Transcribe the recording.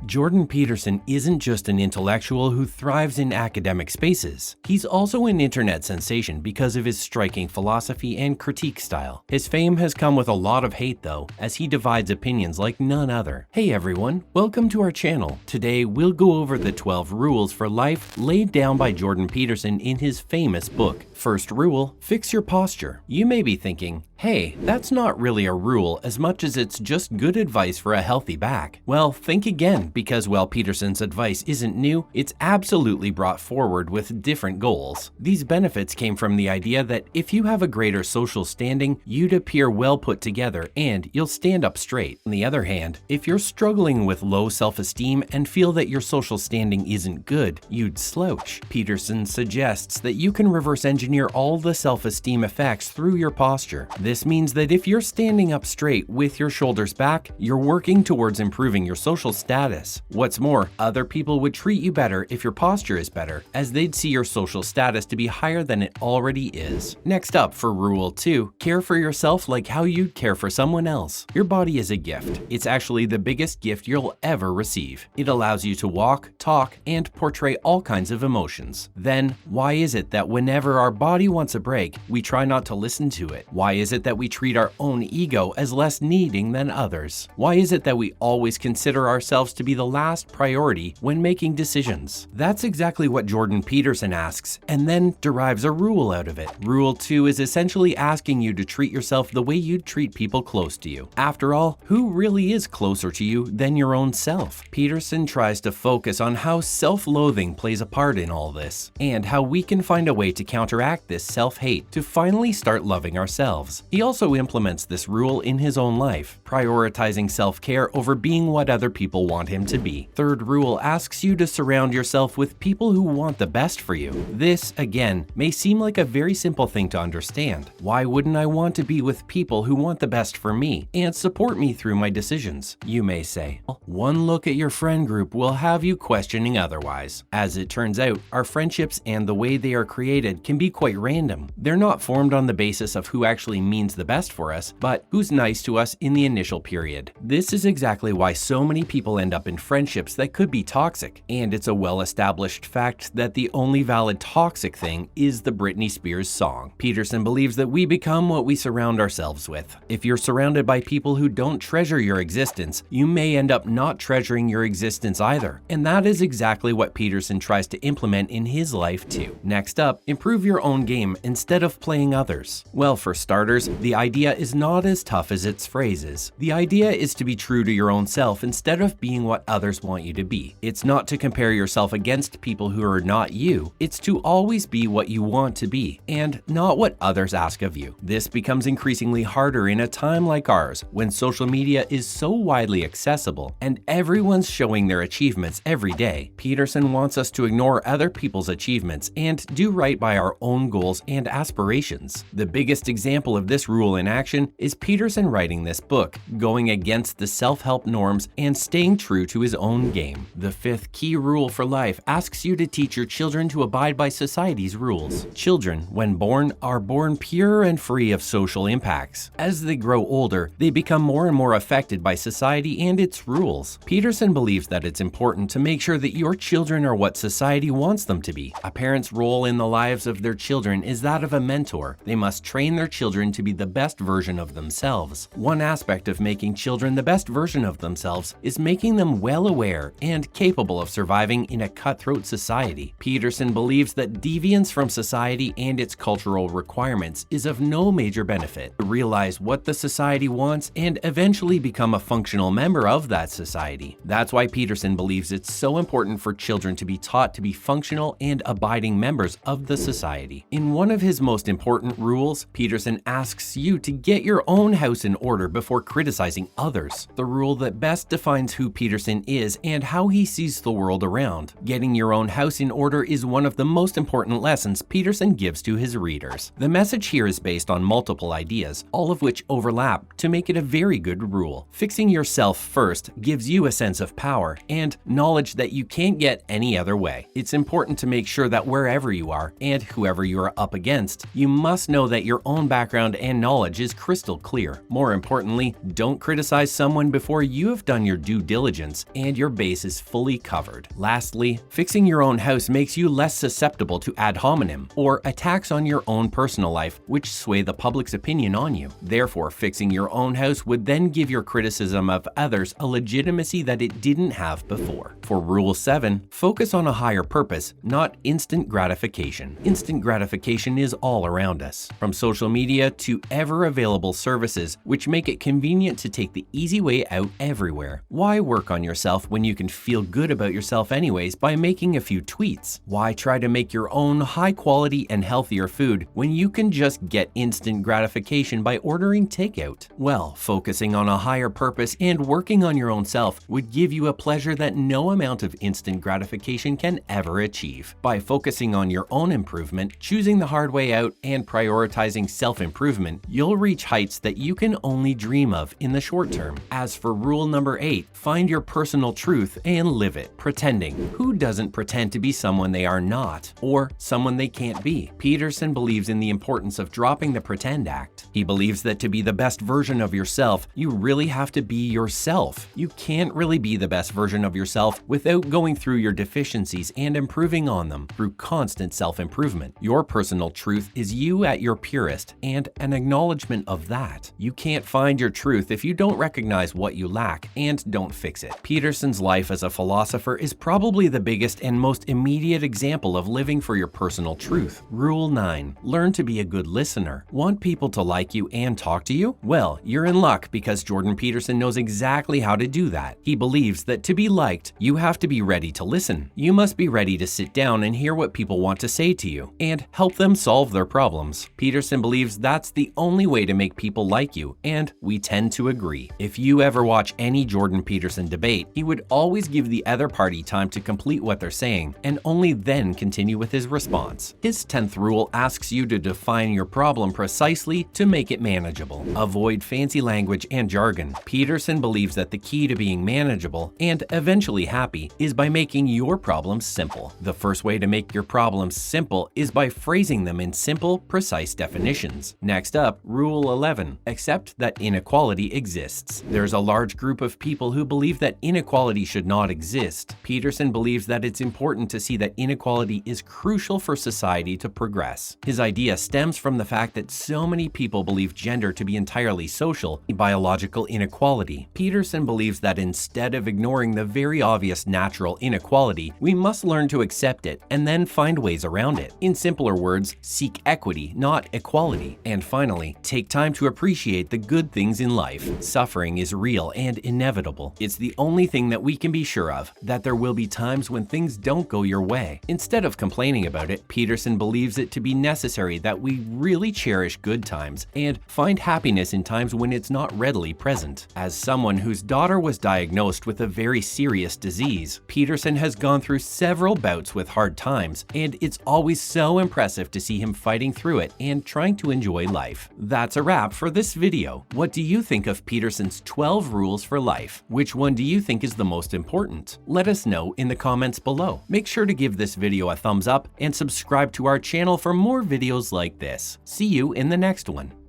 Jordan Peterson isn't just an intellectual who thrives in academic spaces. He's also an internet sensation because of his striking philosophy and critique style. His fame has come with a lot of hate though, as he divides opinions like none other. Hey everyone, welcome to our channel. Today we'll go over the 12 rules for life laid down by Jordan Peterson in his famous book. First rule, fix your posture. You may be thinking, hey, that's not really a rule as much as it's just good advice for a healthy back. Well, think again, because while Peterson's advice isn't new, it's absolutely brought forward with different goals. These benefits came from the idea that if you have a greater social standing, you'd appear well put together and you'll stand up straight. On the other hand, if you're struggling with low self-esteem and feel that your social standing isn't good, you'd slouch. Peterson suggests that you can reverse engineer all the self-esteem effects through your posture. This means that if you're standing up straight with your shoulders back, you're working towards improving your social status. What's more, other people would treat you better if your posture is better, as they'd see your social status to be higher than it already is. Next up, for rule 2, care for yourself like how you'd care for someone else. Your body is a gift. It's actually the biggest gift you'll ever receive. It allows you to walk, talk, and portray all kinds of emotions. Then, why is it that whenever our body wants a break, we try not to listen to it? Why is it that we treat our own ego as less needing than others? Why is it that we always consider ourselves to be the last priority when making decisions? That's exactly what Jordan Peterson asks, and then derives a rule out of it. Rule 2 is essentially asking you to treat yourself the way you'd treat people close to you. After all, who really is closer to you than your own self? Peterson tries to focus on how self-loathing plays a part in all this, and how we can find a way to counteract this self-hate to finally start loving ourselves. He also implements this rule in his own life, prioritizing self-care over being what other people want him to be. Third rule asks you to surround yourself with people who want the best for you. This, again, may seem like a very simple thing to understand. Why wouldn't I want to be with people who want the best for me and support me through my decisions? You may say. One look at your friend group will have you questioning otherwise. As it turns out, our friendships and the way they are created can be quite random. They're not formed on the basis of who actually means the best for us, but who's nice to us in the initial period. This is exactly why so many people end up in friendships that could be toxic, and it's a well-established fact that the only valid toxic thing is the Britney Spears song. Peterson believes that we become what we surround ourselves with. If you're surrounded by people who don't treasure your existence, you may end up not treasuring your existence either, and that is exactly what Peterson tries to implement in his life too. Next up, improve your own game instead of playing others. Well, for starters, the idea is not as tough as its phrases. The idea is to be true to your own self instead of being what others want you to be. It's not to compare yourself against people who are not you. It's to always be what you want to be, and not what others ask of you. This becomes increasingly harder in a time like ours, when social media is so widely accessible and everyone's showing their achievements every day. Peterson wants us to ignore other people's achievements and do right by our own goals and aspirations. The biggest example of this rule in action is Peterson writing this book, going against the self-help norms and staying true to his own game. The fifth key rule for life asks you to teach your children to abide by society's rules. Children, when born, are born pure and free of social impacts. As they grow older, they become more and more affected by society and its rules. Peterson believes that it's important to make sure that your children are what society wants them to be. A parent's role in the lives of their children is that of a mentor. They must train their children to be the best version of themselves. One aspect of making children the best version of themselves is making them well aware and capable of surviving in a cutthroat society. Peterson believes that deviance from society and its cultural requirements is of no major benefit. To realize what the society wants and eventually become a functional member of that society. That's why Peterson believes it's so important for children to be taught to be functional and abiding members of the society. In one of his most important rules, Peterson asks you to get your own house in order before criticizing others. The rule that best defines who Peterson is and how he sees the world around. Getting your own house in order is one of the most important lessons Peterson gives to his readers. The message here is based on multiple ideas, all of which overlap to make it a very good rule. Fixing yourself first gives you a sense of power and knowledge that you can't get any other way. It's important to make sure that wherever you are and whoever you are up against, you must know that your own background and knowledge is crystal clear. More importantly, don't criticize someone before you have done your due diligence friends, and your base is fully covered. Lastly, fixing your own house makes you less susceptible to ad hominem, or attacks on your own personal life which sway the public's opinion on you. Therefore, fixing your own house would then give your criticism of others a legitimacy that it didn't have before. For Rule 7, focus on a higher purpose, not instant gratification. Instant gratification is all around us, from social media to ever-available services which make it convenient to take the easy way out everywhere. Why work on yourself when you can feel good about yourself anyways by making a few tweets? Why try to make your own high-quality and healthier food when you can just get instant gratification by ordering takeout? Well, focusing on a higher purpose and working on your own self would give you a pleasure that no amount of instant gratification can ever achieve. By focusing on your own improvement, choosing the hard way out, and prioritizing self-improvement, you'll reach heights that you can only dream of in the short term. As for rule number 8, find your personal truth and live it. Pretending. Who doesn't pretend to be someone they are not, or someone they can't be? Peterson believes in the importance of dropping the pretend act. He believes that to be the best version of yourself, you really have to be yourself. You can't really be the best version of yourself without going through your deficiencies and improving on them through constant self-improvement. Your personal truth is you at your purest and an acknowledgement of that. You can't find your truth if you don't recognize what you lack and don't fix it. Peterson's life as a philosopher is probably the biggest and most immediate example of living for your personal truth. Rule 9. Learn to be a good listener. Want people to like you and talk to you? Well, you're in luck because Jordan Peterson knows exactly how to do that. He believes that to be liked, you have to be ready to listen. You must be ready to sit down and hear what people want to say to you and help them solve their problems. Peterson believes that's the only way to make people like you, and we tend to agree. If you ever watch any Jordan Peterson debate, he would always give the other party time to complete what they're saying and only then continue with his response. His 10th rule asks you to define your problem precisely to make it manageable. Avoid fancy language and jargon. Peterson believes that the key to being manageable and eventually happy is by making your problems simple. The first way to make your problems simple is by phrasing them in simple, precise definitions. Next up, Rule 11. Accept that inequality exists. There's a large group of people who believe that inequality should not exist. Peterson believes that it's important to see that inequality is crucial for society to progress. His idea stems from the fact that so many people believe gender to be entirely social, biological inequality. Peterson believes that instead of ignoring the very obvious natural inequality, we must learn to accept it and then find ways around it. In simpler words, seek equity, not equality. And finally, take time to appreciate the good things in life. Suffering is real and inevitable. It's the only thing that we can be sure of, that there will be times when things don't go your way. Instead of complaining about it, Peterson believes it to be necessary that we really cherish good times and find happiness in times when it's not readily present. As someone whose daughter was diagnosed with a very serious disease, Peterson has gone through several bouts with hard times, and it's always so impressive to see him fighting through it and trying to enjoy life. That's a wrap for this video. What do you think of Peterson's 12 rules for life? Which one do you think is the most important? Let us know in the comments below. Make sure to give this video a thumbs up and subscribe to our channel for more videos like this. See you in the next one.